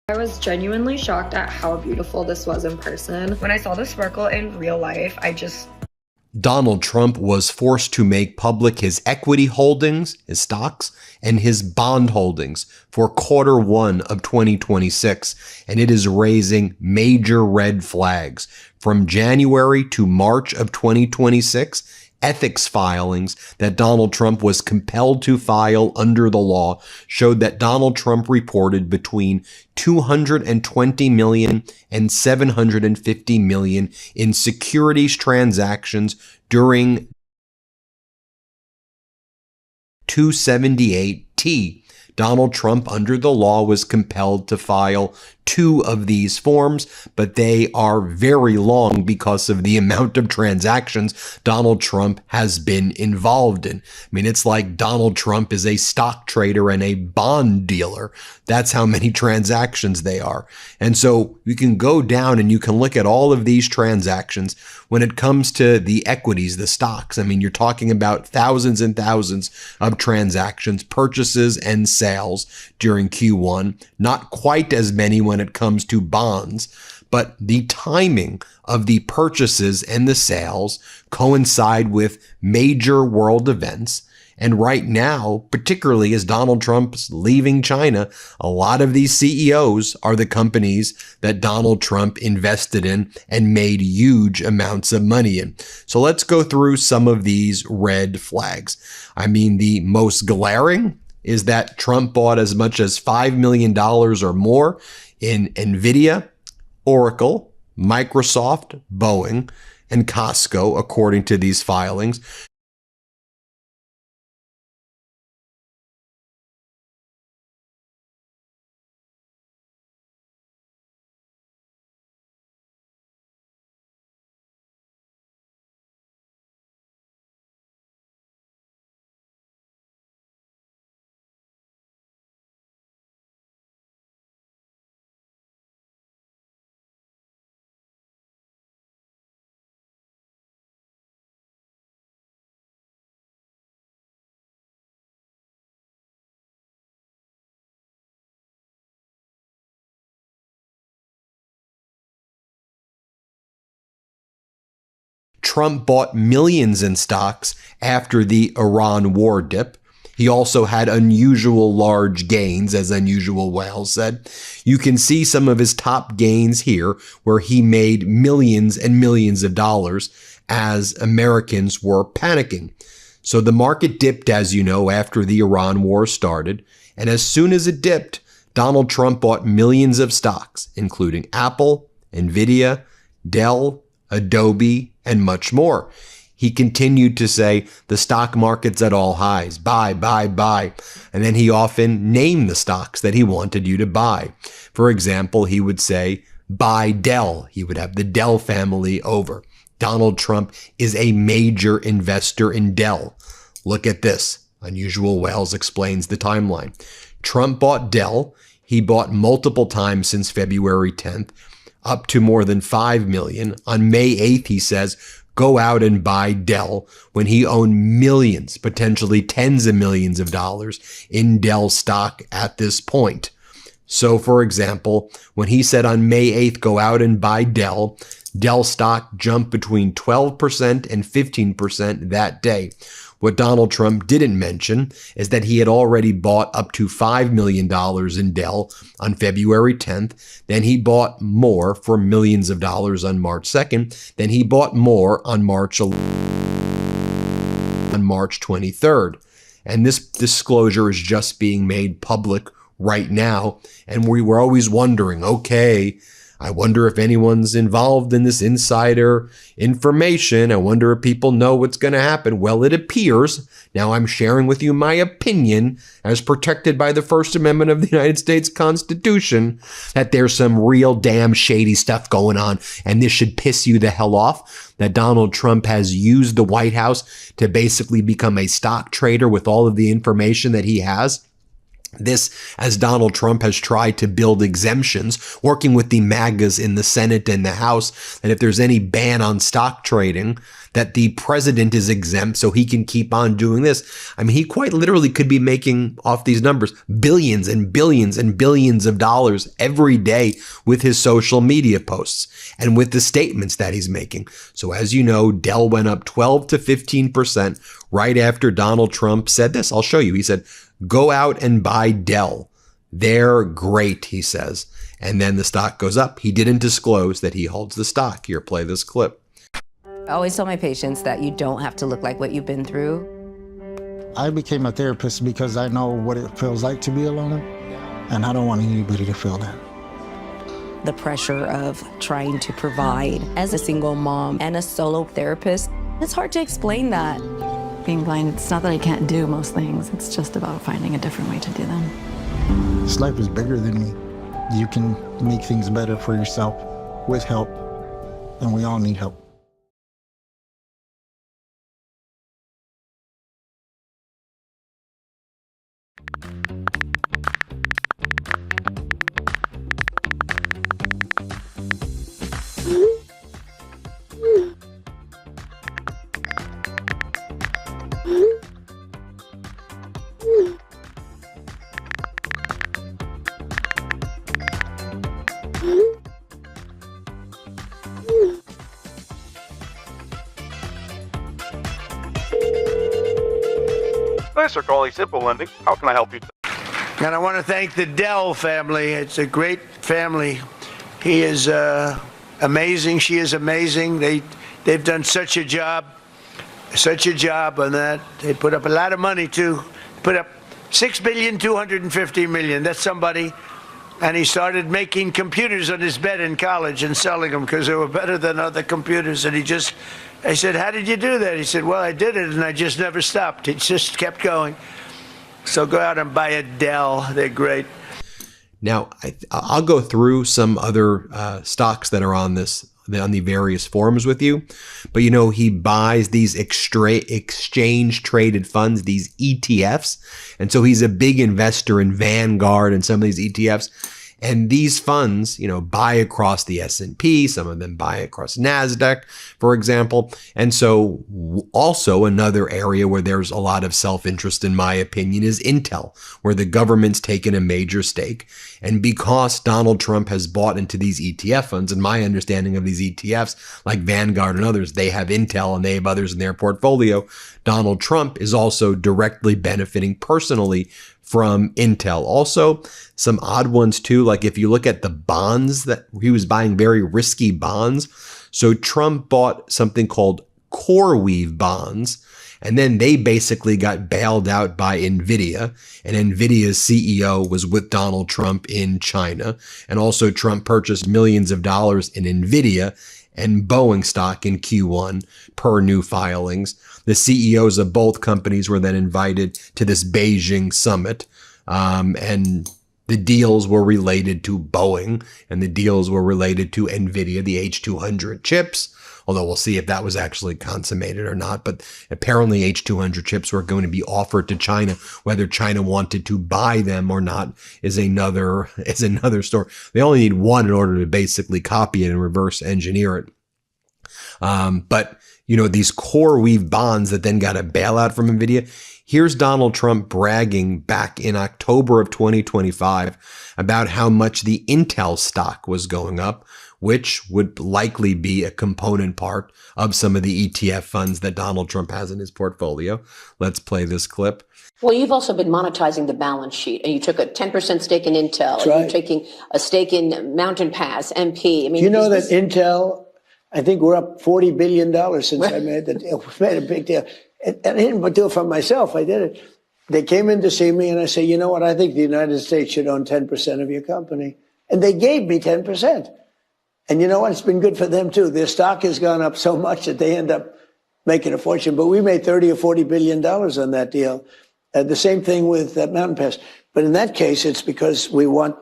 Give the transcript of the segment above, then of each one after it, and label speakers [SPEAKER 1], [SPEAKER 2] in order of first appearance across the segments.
[SPEAKER 1] I was genuinely shocked at how beautiful this was in person. When I saw the sparkle in real life,
[SPEAKER 2] Donald Trump was forced to make public his equity holdings, his stocks, and his bond holdings for Q1 of 2026, and it is raising major red flags. From January to March of 2026, ethics filings that Donald Trump was compelled to file under the law showed that Donald Trump reported between $220 million and $750 million in securities transactions during 278T. Donald Trump, under the law, was compelled to file 2 of these forms, but they are very long because of the amount of transactions Donald Trump has been involved in. I mean, it's like Donald Trump is a stock trader and a bond dealer. That's how many transactions they are. And so you can go down and you can look at all of these transactions. When it comes to the equities, the stocks, I mean, you're talking about thousands and thousands of transactions, purchases and sales during Q1, not quite as many when it comes to bonds, but the timing of the purchases and the sales coincide with major world events. And right now, particularly as Donald Trump's leaving China, a lot of these CEOs are the companies that Donald Trump invested in and made huge amounts of money in. So let's go through some of these red flags. I mean, the most glaring is that Trump bought as much as $5 million or more in Nvidia, Oracle, Microsoft, Boeing, and Costco, according to these filings. Trump bought millions in stocks after the Iran war dip. He also had unusual large gains, as Unusual Whale said. You can see some of his top gains here, where he made millions and millions of dollars as Americans were panicking. So the market dipped, as you know, after the Iran war started. And as soon as it dipped, Donald Trump bought millions of stocks, including Apple, Nvidia, Dell, Adobe, and much more. He continued to say the stock market's at all highs, buy, buy, buy. And then he often named the stocks that he wanted you to buy. For example, he would say, buy Dell. He would have the Dell family over. Donald Trump is a major investor in Dell. Look at this. Unusual Whales explains the timeline. Trump bought Dell. He bought multiple times since February 10th. Up to more than 5 million. On May 8th, he says, go out and buy Dell, when he owned millions, potentially tens of millions of dollars in Dell stock at this point. So, for example, when he said on May 8th, go out and buy Dell, Dell stock jumped between 12% and 15% that day. What Donald Trump didn't mention is that he had already bought up to $5 million in Dell on February 10th. Then he bought more for millions of dollars on March 2nd. Then he bought more on March 23rd. And this disclosure is just being made public right now. And we were always wondering, okay, I wonder if anyone's involved in this insider information. I wonder if people know what's going to happen. Well, it appears, now I'm sharing with you my opinion as protected by the First Amendment of the United States Constitution, that there's some real damn shady stuff going on. And this should piss you the hell off, that Donald Trump has used the White House to basically become a stock trader with all of the information that he has. This, as Donald Trump has tried to build exemptions, working with the MAGAs in the Senate and the House, that if there's any ban on stock trading, that the president is exempt so he can keep on doing this. I mean, he quite literally could be making off these numbers billions and billions and billions of dollars every day with his social media posts and with the statements that he's making. So as you know, Dell went up 12 to 15% right after Donald Trump said this. I'll show you. He said, go out and buy Dell. They're great, he says. And then the stock goes up. He didn't disclose that he holds the stock. Here, play this clip.
[SPEAKER 3] I always tell my patients that you don't have to look like what you've been through.
[SPEAKER 4] I became a therapist because I know what it feels like to be alone, and I don't want anybody to feel that.
[SPEAKER 3] The pressure of trying to provide as a single mom and a solo therapist, it's hard to explain that.
[SPEAKER 5] Being blind, it's not that I can't do most things, it's just about finding a different way to do them.
[SPEAKER 4] This life is bigger than me. You can make things better for yourself with help, and we all need help.
[SPEAKER 6] Thanks for calling Simple Lending. How can I help you?
[SPEAKER 7] And I want to thank the Dell family. It's a great family. He is amazing. She is amazing. They've done such a job on that. They put up a lot of money too. Put up $6.25 billion. That's somebody. And he started making computers on his bed in college and selling them because they were better than other computers. And I said, how did you do that? He said, well, I did it and I just never stopped. It just kept going. So go out and buy a Dell. They're great.
[SPEAKER 2] Now, I'll go through some other stocks that are on the various forums with you. But, you know, he buys these exchange traded funds, these ETFs. And so he's a big investor in Vanguard and some of these ETFs. And these funds, you know, buy across the S&P. Some of them buy across NASDAQ, for example. And so also another area where there's a lot of self-interest, in my opinion, is Intel, where the government's taken a major stake. And because Donald Trump has bought into these ETF funds, and my understanding of these ETFs, like Vanguard and others, they have Intel and they have others in their portfolio. Donald Trump is also directly benefiting personally from Intel. Also, some odd ones too, like if you look at the bonds that he was buying, very risky bonds. So Trump bought something called CoreWeave bonds, and then they basically got bailed out by NVIDIA, and NVIDIA's CEO was with Donald Trump in China. And also Trump purchased millions of dollars in NVIDIA and Boeing stock in Q1 per new filings. The CEOs of both companies were then invited to this Beijing summit, and the deals were related to Boeing and the deals were related to NVIDIA, the H200 chips, although we'll see if that was actually consummated or not. But apparently H200 chips were going to be offered to China. Whether China wanted to buy them or not is another story. They only need one in order to basically copy it and reverse engineer it. But you know, these CoreWeave bonds that then got a bailout from NVIDIA. Here's Donald Trump bragging back in October of 2025 about how much the Intel stock was going up, which would likely be a component part of some of the ETF funds that Donald Trump has in his portfolio. Let's play this clip.
[SPEAKER 8] Well, you've also been monetizing the balance sheet, and you took a 10% stake in Intel, and you're taking a stake in Mountain Pass, MP. I mean,
[SPEAKER 7] you know that Intel, I think we're up $40 billion since I made the deal. We made a big deal. And I didn't do it for myself. I did it. They came in to see me and I said, you know what? I think the United States should own 10% of your company. And they gave me 10%. And you know what? It's been good for them too. Their stock has gone up so much that they end up making a fortune. But we made $30 or $40 billion on that deal. The same thing with Mountain Pass. But in that case, it's because we want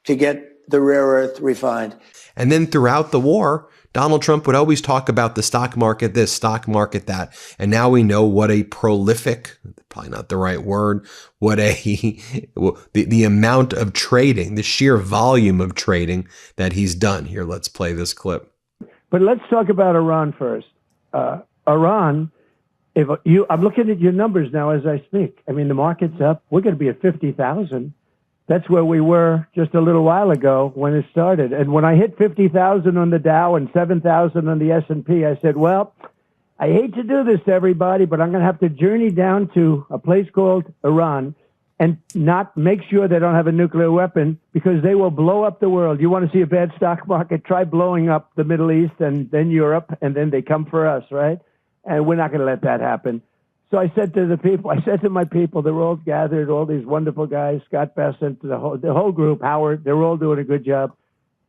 [SPEAKER 7] to get the rare earth refined.
[SPEAKER 2] And then throughout the war, Donald Trump would always talk about the stock market this, stock market that. And now we know what a prolific, probably not the right word, what the amount of trading, the sheer volume of trading that he's done. Here, let's play this clip.
[SPEAKER 9] But let's talk about Iran first. Iran, I'm looking at your numbers now as I speak. I mean, the market's up. We're going to be at 50,000. That's where we were just a little while ago when it started. And when I hit 50,000 on the Dow and 7,000 on the S&P, I said, well, I hate to do this to everybody, but I'm going to have to journey down to a place called Iran and not make sure they don't have a nuclear weapon, because they will blow up the world. You want to see a bad stock market? Try blowing up the Middle East and then Europe, and then they come for us, right? And we're not going to let that happen. So I said to my people, they're all gathered, all these wonderful guys, Scott Bessent, the whole group, Howard, they're all doing a good job.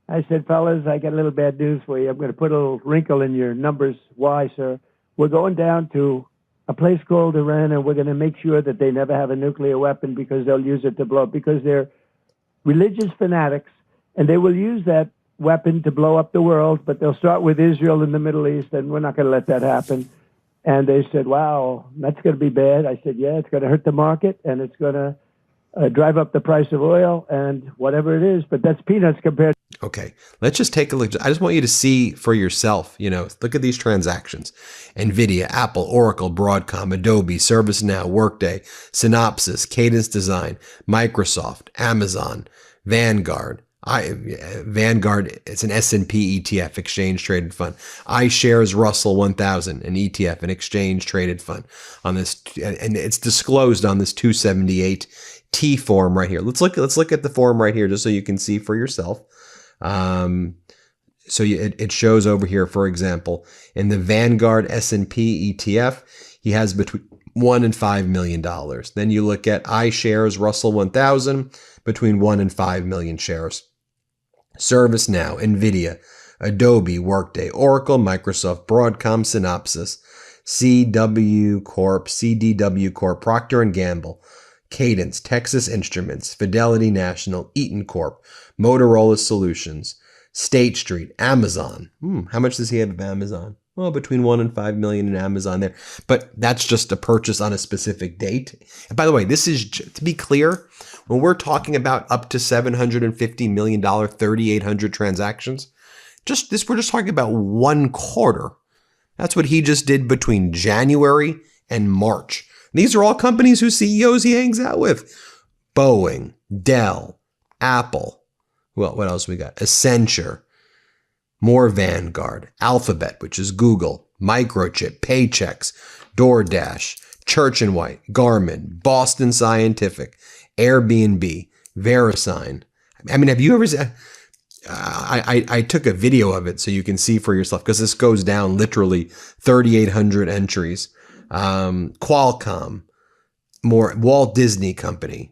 [SPEAKER 9] I said, fellas, I got a little bad news for you. I'm going to put a little wrinkle in your numbers. Why, sir? We're going down to a place called Iran, and we're going to make sure that they never have a nuclear weapon, because they'll use it to blow up, because they're religious fanatics, and they will use that weapon to blow up the world, but they'll start with Israel in the Middle East, and we're not going to let that happen. And they said, wow, that's going to be bad. I said, yeah, it's going to hurt the market, and it's going to drive up the price of oil and whatever it is, but that's peanuts compared.
[SPEAKER 2] Okay, let's just take a look. I just want you to see for yourself, look at these transactions. NVIDIA, Apple, Oracle, Broadcom, Adobe, ServiceNow, Workday, Synopsys, Cadence Design, Microsoft, Amazon, Vanguard. Vanguard, it's an S&P ETF, exchange traded fund. iShares Russell 1000, an ETF, an exchange traded fund on this, and it's disclosed on this 278T form right here. Let's look at the form right here just so you can see for yourself. It shows over here, for example, in the Vanguard S&P ETF, he has between $1 and $5 million. Then you look at iShares Russell 1000, between 1 and 5 million shares. ServiceNow, NVIDIA, Adobe, Workday, Oracle, Microsoft, Broadcom, Synopsys, CDW Corp, Procter & Gamble, Cadence, Texas Instruments, Fidelity National, Eaton Corp, Motorola Solutions, State Street, Amazon. How much does he have of Amazon? Well, between 1 and 5 million in Amazon there. But that's just a purchase on a specific date. And by the way, this is, to be clear, when we're talking about up to $750 million, 3,800 transactions, we're just talking about one quarter. That's what he just did between January and March. These are all companies whose CEOs he hangs out with. Boeing, Dell, Apple. Well, what else we got? Accenture, more Vanguard, Alphabet, which is Google, Microchip, Paychex, DoorDash, Church & White, Garmin, Boston Scientific, Airbnb, VeriSign. I mean, have you ever seen... I took a video of it so you can see for yourself, because this goes down literally 3,800 entries. Qualcomm, more Walt Disney Company.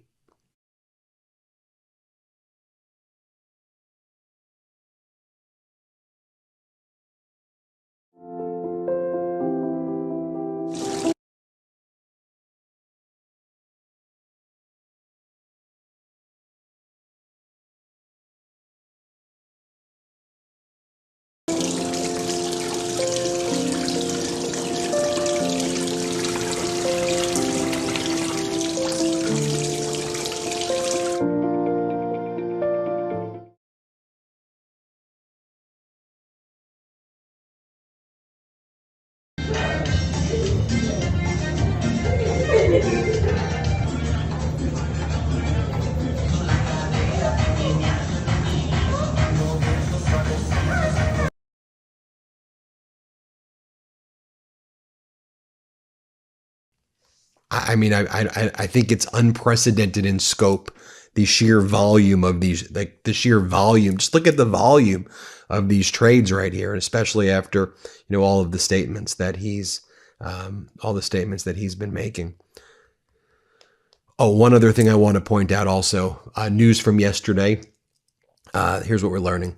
[SPEAKER 2] I mean, I think it's unprecedented in scope, the sheer volume of these, like the sheer volume. Just look at the volume of these trades right here, and especially after, all of the statements that he's been making. Oh, one other thing I want to point out also, news from yesterday. Here's what we're learning.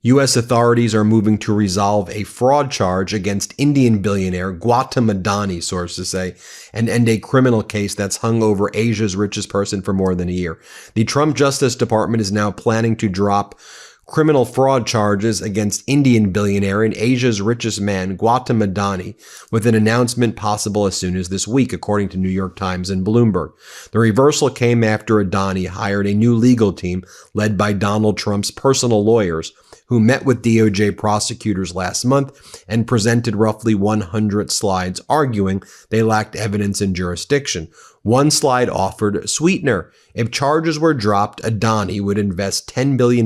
[SPEAKER 2] U.S. authorities are moving to resolve a fraud charge against Indian billionaire Gautam Adani, sources say, and end a criminal case that's hung over Asia's richest person for more than a year. The Trump Justice Department is now planning to drop criminal fraud charges against Indian billionaire and Asia's richest man, Gautam Adani, with an announcement possible as soon as this week, according to New York Times and Bloomberg. The reversal came after Adani hired a new legal team led by Donald Trump's personal lawyers, who met with DOJ prosecutors last month and presented roughly 100 slides arguing they lacked evidence and jurisdiction. One slide offered a sweetener. If charges were dropped, Adani would invest $10 billion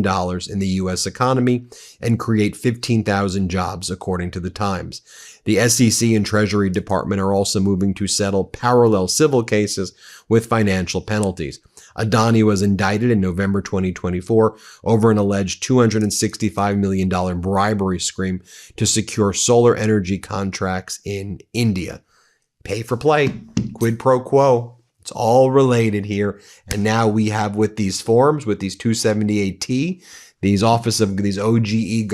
[SPEAKER 2] in the U.S. economy and create 15,000 jobs, according to the Times. The SEC and Treasury Department are also moving to settle parallel civil cases with financial penalties. Adani was indicted in November 2024 over an alleged $265 million bribery scheme to secure solar energy contracts in India. Pay for play, quid pro quo. It's all related here. And now we have with these forms, with these 278T, these OGE